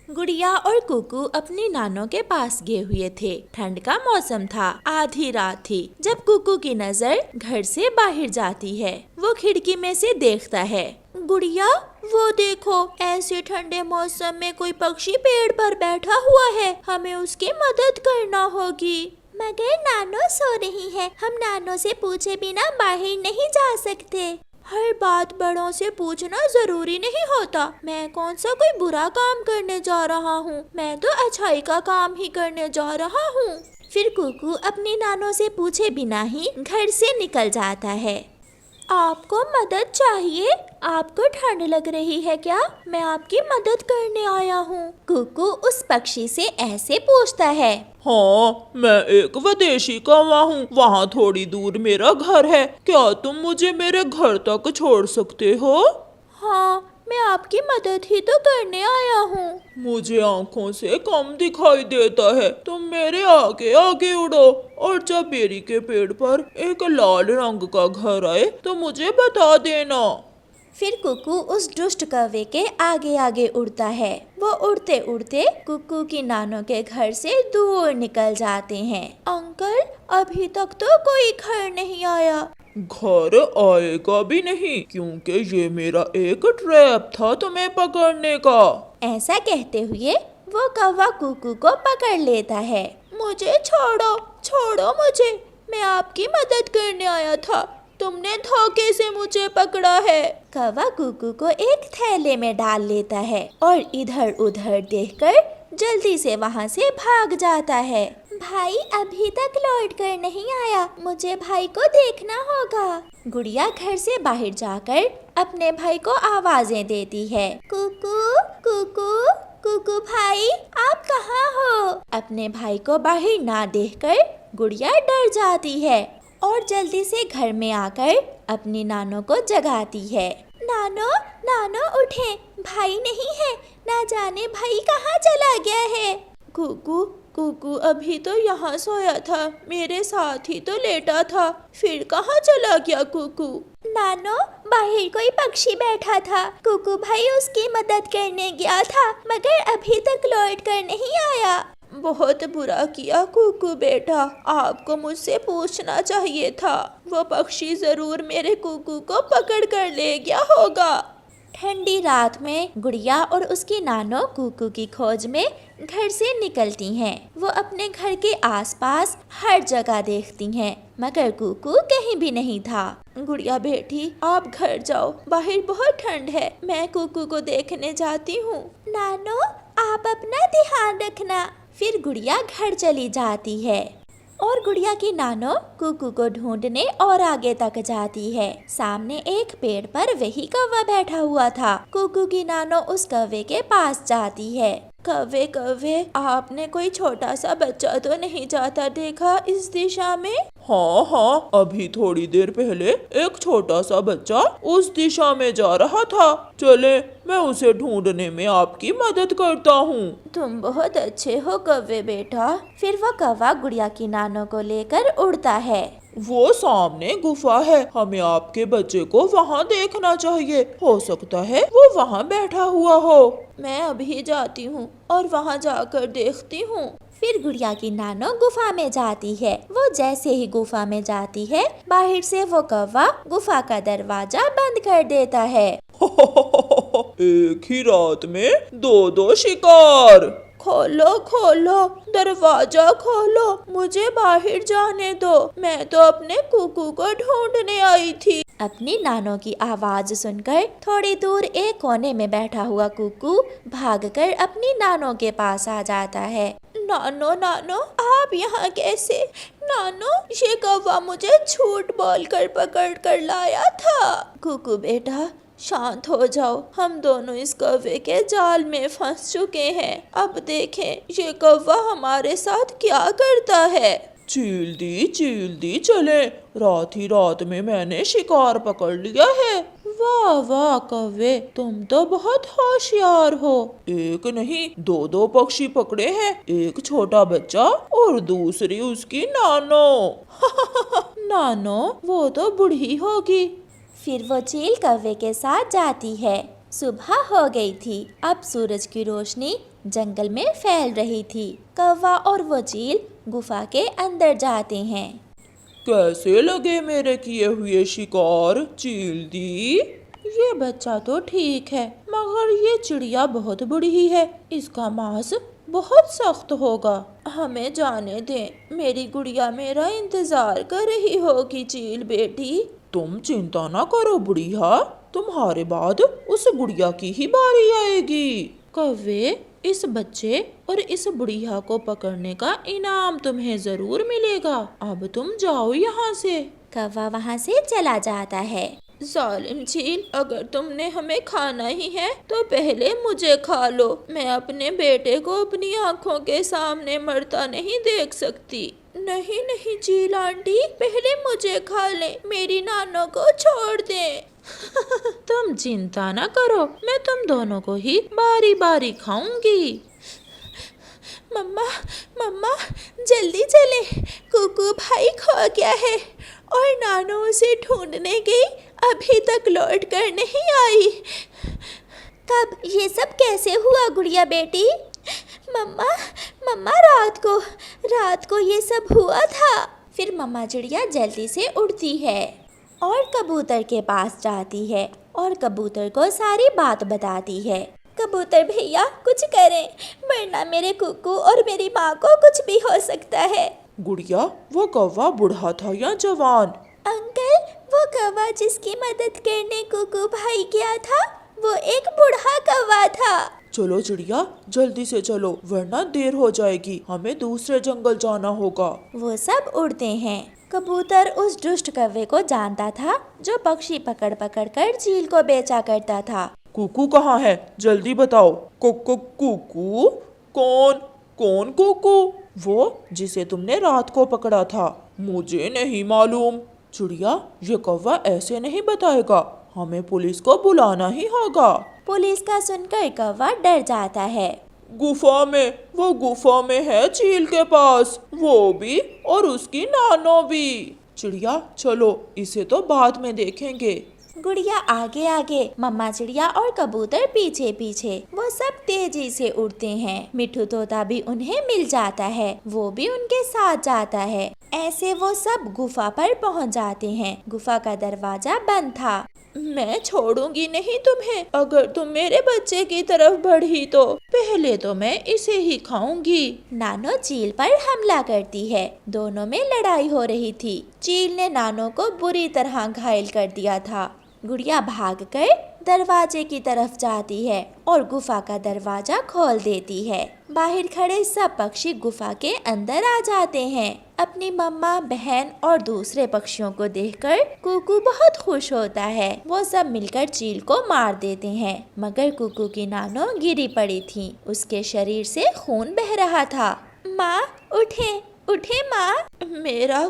गुड़िया और कुकू अपनी नानों के पास गए हुए थे। ठंड का मौसम था, आधी रात थी जब कुकू की नजर घर से बाहर जाती है। वो खिड़की में से देखता है। गुड़िया, वो देखो, ऐसे ठंडे मौसम में कोई पक्षी पेड़ पर बैठा हुआ है। हमें उसकी मदद करना होगी। मगर नानो सो रही है, हम नानो से पूछे बिना बाहर नहीं जा सकते। हर बात बड़ों से पूछना जरूरी नहीं होता। मैं कौन सा कोई बुरा काम करने जा रहा हूँ, मैं तो अच्छाई का काम ही करने जा रहा हूँ। फिर कुकू अपनी नानों से पूछे बिना ही घर से निकल जाता है। आपको मदद चाहिए? आपको ठंड लग रही है क्या? मैं आपकी मदद करने आया हूँ। कुकू उस पक्षी से ऐसे पूछता है। हाँ, मैं एक विदेशी कौवा हूँ। वहाँ थोड़ी दूर मेरा घर है। क्या तुम मुझे मेरे घर तक छोड़ सकते हो? हाँ, मैं आपकी मदद ही तो करने आया हूँ। मुझे आँखों से कम दिखाई देता है। तुम मेरे आगे आगे उड़ो और जब बेरी के पेड़ पर एक लाल रंग का घर आए तो मुझे बता देना। फिर कुकू उस दुष्ट कौवे के आगे आगे उड़ता है। वो उड़ते उड़ते कुकू की नानों के घर से दूर निकल जाते हैं। अंकल, अभी तक तो कोई घर नहीं आया। घर आएगा भी नहीं, क्योंकि ये मेरा एक ट्रैप था तुम्हें पकड़ने का। ऐसा कहते हुए वो कौवा कुकू को पकड़ लेता है। मुझे छोड़ो, छोड़ो मुझे, मैं आपकी मदद करने आया था। तुमने धोखे से मुझे पकड़ा है। कौवा कुकू को एक थैले में डाल लेता है और इधर उधर देखकर जल्दी से वहाँ से भाग जाता है। भाई अभी तक लौट कर नहीं आया, मुझे भाई को देखना होगा। गुड़िया घर से बाहर जाकर अपने भाई को आवाजें देती है। कुकू, कुकू, कुकू भाई, आप कहाँ हो? अपने भाई को बाहर ना देखकर गुड़िया डर जाती है और जल्दी से घर में आकर अपनी नानो को जगाती है। नानो, नानो उठे, भाई नहीं है, ना जाने भाई कहाँ चला गया है। कुकू, कुकू अभी तो यहाँ सोया था, मेरे साथ ही तो लेटा था, फिर कहाँ चला गया कुकू? नानो, बाहर कोई पक्षी बैठा था, कुकू भाई उसकी मदद करने गया था, मगर अभी तक लौट कर नहीं आया। बहुत बुरा किया कुकू बेटा, आपको मुझसे पूछना चाहिए था। वो पक्षी जरूर मेरे कुकू को पकड़ कर ले गया होगा। ठंडी रात में गुड़िया और उसकी नानो कुकू की खोज में घर से निकलती हैं। वो अपने घर के आसपास हर जगह देखती हैं, मगर कुकू कहीं भी नहीं था। गुड़िया बेटी, आप घर जाओ, बाहर बहुत ठंड है, मैं कुकू को देखने जाती हूँ। नानो, आप अपना ध्यान रखना। फिर गुड़िया घर चली जाती है और गुड़िया की नानो कुकू को ढूंढने और आगे तक जाती है। सामने एक पेड़ पर वही कौवा बैठा हुआ था। कुकू की नानो उस कौवे के पास जाती है। कौवे, कौवे, आपने कोई छोटा सा बच्चा तो नहीं जाता देखा इस दिशा में? हाँ हाँ, अभी थोड़ी देर पहले एक छोटा सा बच्चा उस दिशा में जा रहा था। चले, मैं उसे ढूंढने में आपकी मदद करता हूँ। तुम बहुत अच्छे हो कौवे बेटा। फिर वो कौवा गुड़िया की नानो को लेकर उड़ता है। वो सामने गुफा है, हमें आपके बच्चे को वहाँ देखना चाहिए। हो सकता है वो वहाँ बैठा हुआ हो। मैं अभी जाती हूँ और वहाँ जाकर देखती हूँ। फिर गुड़िया की नानो गुफा में जाती है। वो जैसे ही गुफा में जाती है, बाहर से वो कौवा गुफा का दरवाजा बंद कर देता है। एक ही रात में दो शिकार। खोलो, खोलो, दरवाजा खोलो, मुझे बाहर जाने दो, मैं तो अपने कुकू को ढूंढने आई थी। अपनी नानो की आवाज सुनकर थोड़ी दूर एक कोने में बैठा हुआ कुकू भागकर अपनी नानो के पास आ जाता है। नानो, नानो, आप यहाँ कैसे? नानो, ये कौवा मुझे झूठ बोलकर पकड़ कर लाया था। कुकू बेटा, शांत हो जाओ, हम दोनों इस कौवे के जाल में फंस चुके हैं। अब देखें ये कौवा हमारे साथ क्या करता है। चील दी चले, रात ही रात में मैंने शिकार पकड़ लिया है। वाह वाह कौवे, तुम तो बहुत होशियार हो। एक नहीं, दो पक्षी पकड़े हैं, एक छोटा बच्चा और दूसरी उसकी नानो। नानो, वो तो बूढ़ी होगी। फिर वो चील कौवे के साथ जाती है। सुबह हो गई थी। अब सूरज की रोशनी जंगल में फैल रही थी। कौवा और वो चील गुफा के अंदर जाते हैं। कैसे लगे मेरे किए हुए शिकार चील दी? ये बच्चा तो ठीक है, मगर ये चिड़िया बहुत बड़ी है। इसका मांस बहुत सख्त होगा। हमें जाने दें, मेरी गुड़िया मेरा इंतजार कर रही होगी चील बेटी। तुम चिंता ना करो बुढ़िया, तुम्हारे बाद उस गुड़िया की ही बारी आएगी। कौवे, इस बच्चे और इस बुढ़िया को पकड़ने का इनाम तुम्हें जरूर मिलेगा। अब तुम जाओ यहाँ से। कौवा वहाँ से चला जाता है। जालिम चील, अगर तुमने हमें खाना ही है तो पहले मुझे खा लो। मैं अपने बेटे को अपनी आंखों के सामने मरता नहीं देख सकती। नहीं नहीं चील आंटी, पहले मुझे खा ले, मेरी नानों को छोड़ दे। तुम चिंता न करो, मैं तुम दोनों को ही बारी बारी खाऊंगी। मम्मा मम्मा, जल्दी चले, कुकू भाई खो गया है और नानू उसे ढूंढने गई, अभी तक लौट कर नहीं आई। कब ये सब कैसे हुआ गुड़िया बेटी? मम्मा मम्मा, रात को ये सब हुआ था। फिर मम्मा चिड़िया जल्दी से उड़ती है और कबूतर के पास जाती है और कबूतर को सारी बात बताती है। कबूतर भैया कुछ करें, वरना मेरे कुकू और मेरी माँ को कुछ भी हो सकता है। गुड़िया, वो कौवा बूढ़ा था या जवान? अंकल, वो कौवा जिसकी मदद करने कुकू भाई गया था, वो एक बूढ़ा कौवा था। चलो चिड़िया, जल्दी से चलो, वरना देर हो जाएगी, हमें दूसरे जंगल जाना होगा। वो सब उड़ते हैं। कबूतर उस दुष्ट कौवे को जानता था जो पक्षी पकड़ पकड़ कर चील को बेचा करता था। कुकू कहाँ है? जल्दी बताओ। कुकू? कौन कुकू? वो जिसे तुमने रात को पकड़ा था। मुझे नहीं मालूम। चिड़िया, ये कौवा ऐसे नहीं बताएगा, हमें पुलिस को बुलाना ही होगा। पुलिस का सुनकर कौवा डर जाता है। वो गुफा में है चील के पास, वो भी और उसकी नानो भी। चिड़िया चलो, इसे तो बाद में देखेंगे। गुड़िया आगे आगे, मम्मा चिड़िया और कबूतर पीछे पीछे। वो सब तेजी से उड़ते हैं। मिठू तोता भी उन्हें मिल जाता है, वो भी उनके साथ जाता है। ऐसे वो सब गुफा पर पहुंच जाते हैं। गुफा का दरवाजा बंद था। मैं छोड़ूंगी नहीं तुम्हें, अगर तुम मेरे बच्चे की तरफ बढ़ी तो पहले तो मैं इसे ही खाऊंगी। नानो चील पर हमला करती है। दोनों में लड़ाई हो रही थी। चील ने नानो को बुरी तरह घायल कर दिया था। गुड़िया भागकर दरवाजे की तरफ जाती है और गुफा का दरवाजा खोल देती है। बाहर खड़े सब पक्षी गुफा के अंदर आ जाते हैं। अपनी मम्मा, बहन और दूसरे पक्षियों को देखकर कुकू बहुत खुश होता है। वो सब मिलकर चील को मार देते हैं, मगर कुकू की नानो गिरी पड़ी थी। उसके शरीर से खून बह रहा था। माँ उठे माँ, मेरा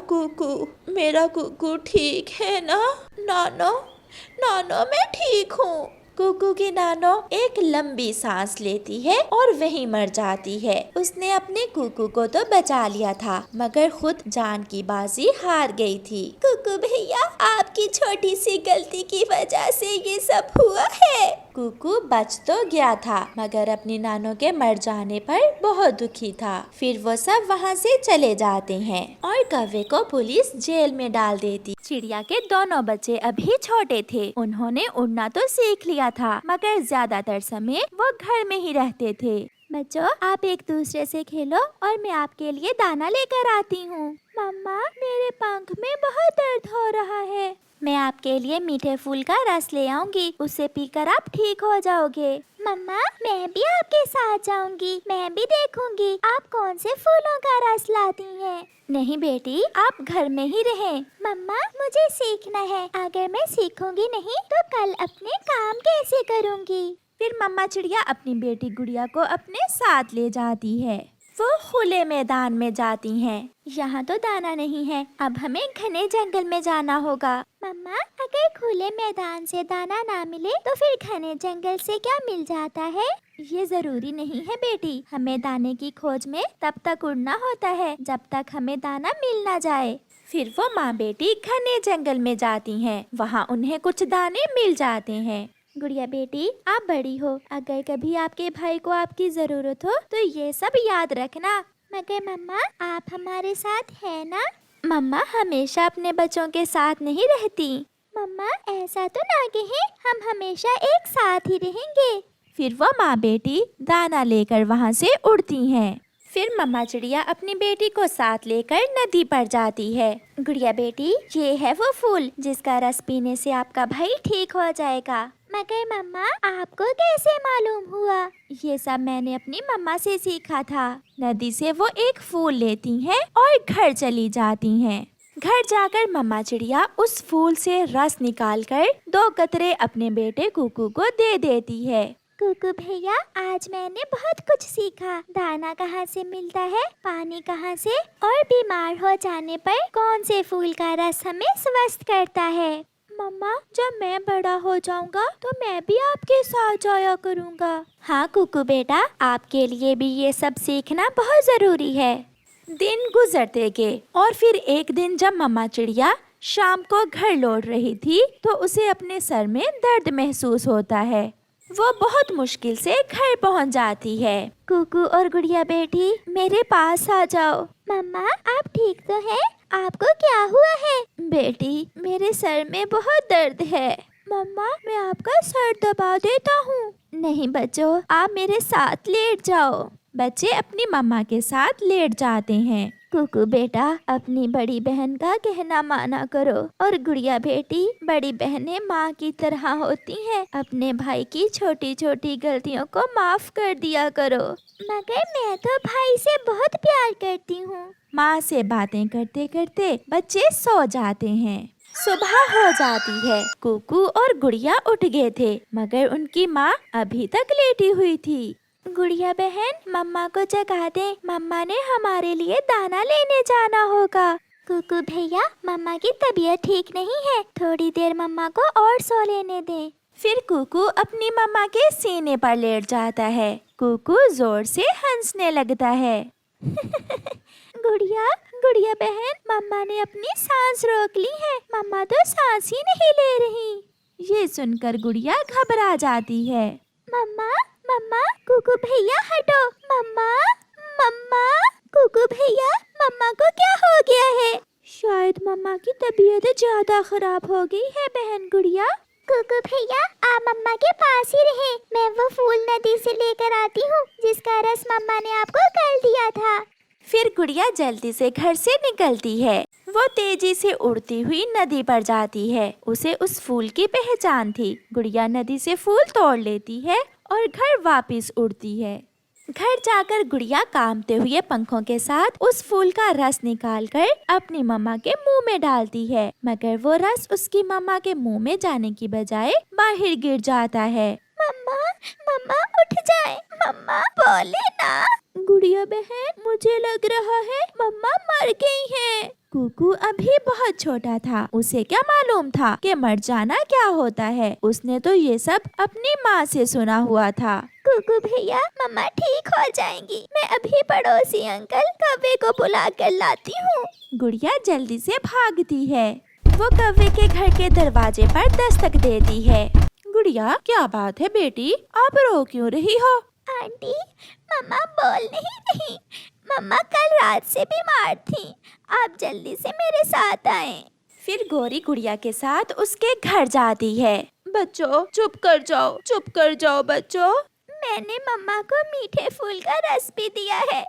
कुकू ठीक है ना? नानो मैं ठीक हूँ। कुकू की नानो एक लंबी सांस लेती है और वहीं मर जाती है। उसने अपने कुकू को तो बचा लिया था, मगर खुद जान की बाजी हार गई थी। कुकू भैया, आपकी छोटी सी गलती की वजह से ये सब हुआ है। कुकू बच तो गया था, मगर अपनी नानो के मर जाने पर बहुत दुखी था। फिर वो सब वहाँ से चले जाते हैं और कौवे को पुलिस जेल में डाल देती। चिड़िया के दोनों बच्चे अभी छोटे थे। उन्होंने उड़ना तो सीख लिया था, मगर ज्यादातर समय वो घर में ही रहते थे। बच्चों, आप एक दूसरे से खेलो और मैं आपके लिए दाना लेकर आती हूँ। मम्मा, मेरे पंख में बहुत दर्द हो रहा है। मैं आपके लिए मीठे फूल का रस ले आऊंगी, उसे पीकर आप ठीक हो जाओगे। मम्मा, मैं भी आपके साथ जाऊंगी, मैं भी देखूंगी आप कौन से फूलों का रस लाती हैं। नहीं बेटी, आप घर में ही रहें। मम्मा, मुझे सीखना है, अगर मैं सीखूंगी नहीं तो कल अपने काम कैसे करूंगी? फिर मम्मा चिड़िया अपनी बेटी गुड़िया को अपने साथ ले जाती है। वो खुले मैदान में जाती हैं। यहाँ तो दाना नहीं है, अब हमें घने जंगल में जाना होगा। मम्मा, अगर खुले मैदान से दाना ना मिले तो फिर घने जंगल से क्या मिल जाता है? ये जरूरी नहीं है बेटी, हमें दाने की खोज में तब तक उड़ना होता है जब तक हमें दाना मिल ना जाए। फिर वो माँ बेटी घने जंगल में जाती हैं। वहाँ उन्हें कुछ दाने मिल जाते हैं। गुड़िया बेटी, आप बड़ी हो, अगर कभी आपके भाई को आपकी जरूरत हो तो ये सब याद रखना। मगर मम्मा, आप हमारे साथ है ना? मम्मा हमेशा अपने बच्चों के साथ नहीं रहती। मम्मा ऐसा तो ना कहे, हम हमेशा एक साथ ही रहेंगे। फिर वो माँ बेटी दाना लेकर वहाँ से उड़ती हैं। फिर मम्मा चिड़िया अपनी बेटी को साथ लेकर नदी पर जाती है। गुड़िया बेटी, ये है वो फूल जिसका रस पीने से आपका भाई ठीक हो जाएगा। मगर मम्मा, आपको कैसे मालूम हुआ? ये सब मैंने अपनी मम्मा से सीखा था। नदी से वो एक फूल लेती हैं और घर चली जाती हैं। घर जाकर मम्मा चिड़िया उस फूल से रस निकालकर 2 कतरे अपने बेटे कुकू को दे देती है। कुकू भैया, आज मैंने बहुत कुछ सीखा। दाना कहाँ से मिलता है, पानी कहाँ से, और बीमार हो जाने पर कौन से फूल का रस हमें स्वस्थ करता है। मम्मा, जब मैं बड़ा हो जाऊंगा तो मैं भी आपके साथ जाया करूंगा। हाँ कुकू बेटा, आपके लिए भी ये सब सीखना बहुत जरूरी है। दिन गुजरते गए और फिर एक दिन जब मम्मा चिड़िया शाम को घर लौट रही थी तो उसे अपने सर में दर्द महसूस होता है। वो बहुत मुश्किल से घर पहुंच जाती है। कुकू और गुड़िया बेटी, मेरे पास आ जाओ। मम्मा, आप ठीक तो हैं? आपको क्या हुआ है? बेटी, मेरे सर में बहुत दर्द है। मम्मा, मैं आपका सर दबा देता हूँ। नहीं बच्चों, आप मेरे साथ लेट जाओ। बच्चे अपनी मम्मा के साथ लेट जाते हैं। कुकू बेटा, अपनी बड़ी बहन का कहना माना करो। और गुड़िया बेटी, बड़ी बहनें माँ की तरह होती हैं। अपने भाई की छोटी छोटी गलतियों को माफ कर दिया करो। मगर मैं तो भाई से बहुत प्यार करती हूँ। माँ से बातें करते करते बच्चे सो जाते हैं। सुबह हो जाती है। कुकू और गुड़िया उठ गए थे, मगर उनकी माँ अभी तक लेटी हुई थी। गुड़िया बहन, मम्मा को जगा दे, मम्मा ने हमारे लिए दाना लेने जाना होगा। कुकू भैया, मम्मा की तबीयत ठीक नहीं है, थोड़ी देर मम्मा को और सो लेने दे। फिर कुकू अपनी मम्मा के सीने पर लेट जाता है। कुकू जोर से हंसने लगता है। गुड़िया, गुड़िया बहन, मम्मा ने अपनी सांस रोक ली है, मम्मा तो सांस ही नहीं ले रही। ये सुनकर गुड़िया घबरा जाती है। मम्मा, मम्मा, कुकू भैया हटो। मम्मा, मम्मा, कुकू भैया, मम्मा को क्या हो गया है? शायद मम्मा की तबीयत ज्यादा खराब हो गई है बहन गुड़िया। कुकू भैया, आप मम्मा के पास ही रहे, मैं वो फूल नदी से लेकर आती हूँ जिसका रस मम्मा ने आपको कल दिया था। फिर गुड़िया जल्दी से घर से निकलती है। वो तेजी से उड़ती हुई नदी पर जाती है। उसे उस फूल की पहचान थी। गुड़िया नदी से फूल तोड़ लेती है और घर वापस उड़ती है। घर जाकर गुड़िया कांपते हुए पंखों के साथ उस फूल का रस निकालकर अपनी मम्मा के मुंह में डालती है, मगर वो रस उसकी मम्मा के मुंह में जाने की बजाय बाहर गिर जाता है। मम्मा, मम्मा उठ जाए, मम्मा बोले ना। गुड़िया बहन, मुझे लग रहा है मम्मा मर गई हैं। कुकू अभी बहुत छोटा था, उसे क्या मालूम था कि मर जाना क्या होता है। उसने तो ये सब अपनी माँ से सुना हुआ था। कुकू भैया, मम्मा ठीक हो जाएंगी, मैं अभी पड़ोसी अंकल कौवे को बुला कर लाती हूँ। गुड़िया जल्दी से भागती है। वो कौवे के घर के दरवाजे पर दस्तक देती है। गुड़िया, क्या बात है बेटी, आप रो क्यों रही हो? आंटी, मम्मा बोल नहीं रही। मम्मा कल रात से बीमार थी, आप जल्दी से मेरे साथ आएं। फिर गौरी गुड़िया के साथ उसके घर जाती है। बच्चों चुप कर जाओ बच्चों। मैंने मम्मा को मीठे फूल का रस भी दिया है,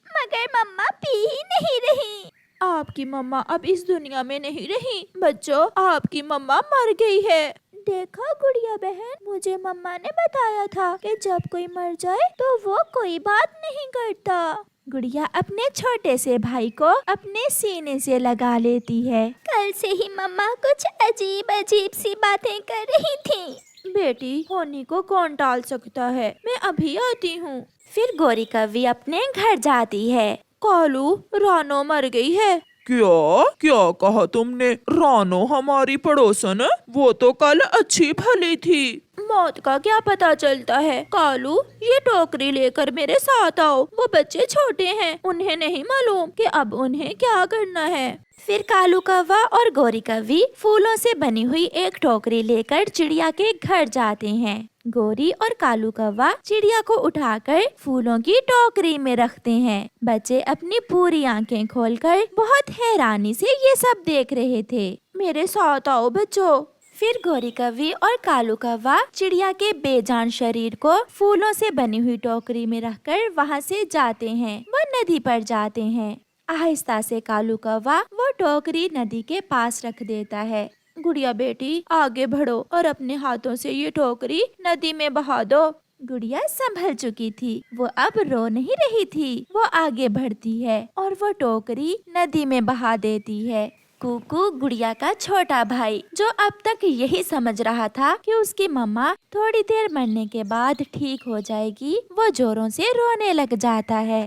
मगर मम्मा पी ही नहीं रही। आपकी मम्मा अब इस दुनिया में नहीं रही बच्चों, आपकी मम्मा मर गई है। देखा गुड़िया बहन, मुझे मम्मा ने बताया था कि जब कोई मर जाए तो वो कोई बात नहीं करता। गुड़िया अपने छोटे से भाई को अपने सीने से लगा लेती है। कल से ही मम्मा कुछ अजीब अजीब सी बातें कर रही थी। बेटी, होने को कौन टाल सकता है, मैं अभी आती हूँ। फिर गौरी कौवी अपने घर जाती है। कालू, रानो मर गई है। क्या कहा तुमने? रानो हमारी पड़ोसन? वो तो कल अच्छी भली थी। मौत का क्या पता चलता है। कालू, ये टोकरी लेकर मेरे साथ आओ। वो बच्चे छोटे हैं, उन्हें नहीं मालूम कि अब उन्हें क्या करना है। फिर कालू कौवा और गोरी कौवी फूलों से बनी हुई एक टोकरी लेकर चिड़िया के घर जाते हैं। गोरी और कालू कौवा चिड़िया को उठाकर फूलों की टोकरी में रखते हैं। बच्चे अपनी पूरी आंखें खोलकर बहुत हैरानी से ये सब देख रहे थे। मेरे साथ आओ बच्चों। फिर गोरी कौवी और कालू कौवा चिड़िया के बेजान शरीर को फूलों से बनी हुई टोकरी में रखकर वहाँ से जाते हैं। वो नदी पर जाते हैं। आहिस्ता से कालू कौवा वो टोकरी नदी के पास रख देता है। गुड़िया बेटी आगे बढ़ो और अपने हाथों से ये टोकरी नदी में बहा दो। गुड़िया संभल चुकी थी, वो अब रो नहीं रही थी। वो आगे बढ़ती है और वो टोकरी नदी में बहा देती है। कुकू गुड़िया का छोटा भाई, जो अब तक यही समझ रहा था कि उसकी मम्मा थोड़ी देर मरने के बाद ठीक हो जाएगी, वो जोरों से रोने लग जाता है।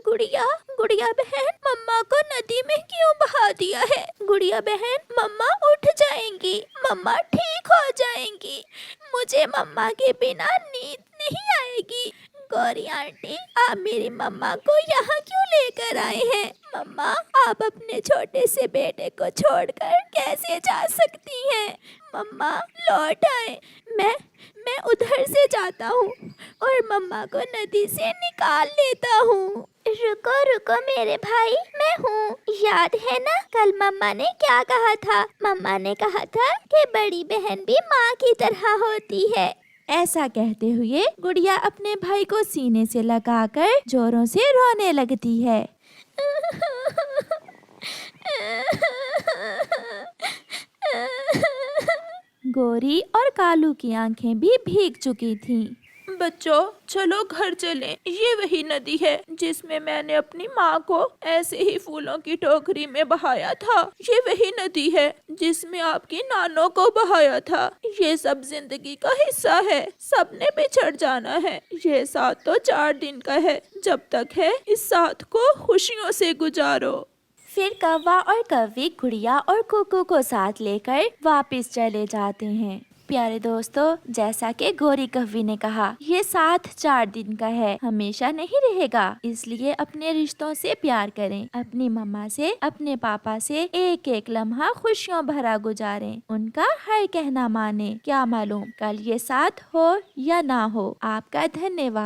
गुड़िया गुड़िया बहन, मम्मा को नदी में क्यों बहा दिया है? गुड़िया बहन, मम्मा उठ जाएंगी, मम्मा ठीक हो जाएंगी। मुझे मम्मा के बिना नींद नहीं आएगी। गौरी आंटी, आप मेरी मम्मा को यहाँ क्यों लेकर आए हैं? मम्मा, आप अपने छोटे से बेटे को छोड़कर कैसे जा सकती हैं? मम्मा लौट आए। मैं उधर से जाता हूँ और मम्मा को नदी से निकाल लेता हूँ। रुको रुको मेरे भाई, मैं हूँ। याद है ना कल मम्मा ने क्या कहा था? मम्मा ने कहा था कि बड़ी बहन भी माँ की तरह होती है। ऐसा कहते हुए गुड़िया अपने भाई को सीने से लगाकर जोरों से रोने लगती है। गोरी और कालू की आंखें भी भीग चुकी थीं। बच्चों चलो घर चलें। ये वही नदी है जिसमें मैंने अपनी माँ को ऐसे ही फूलों की टोकरी में बहाया था। ये वही नदी है जिसमें आपकी नानों को बहाया था। ये सब जिंदगी का हिस्सा है, सबने बिछड़ जाना है। ये साथ तो 4 दिन का है, जब तक है इस साथ को खुशियों से गुजारो। फिर कौवा और कौवी गुड़िया और कुकू को साथ लेकर वापस चले जाते हैं। प्यारे दोस्तों, जैसा कि गोरी कौवी ने कहा, ये साथ 4 दिन का है, हमेशा नहीं रहेगा। इसलिए अपने रिश्तों से प्यार करें, अपनी मम्मा से, अपने पापा से एक एक लम्हा खुशियों भरा गुजारें, उनका हर कहना माने। क्या मालूम कल ये साथ हो या ना हो। आपका धन्यवाद।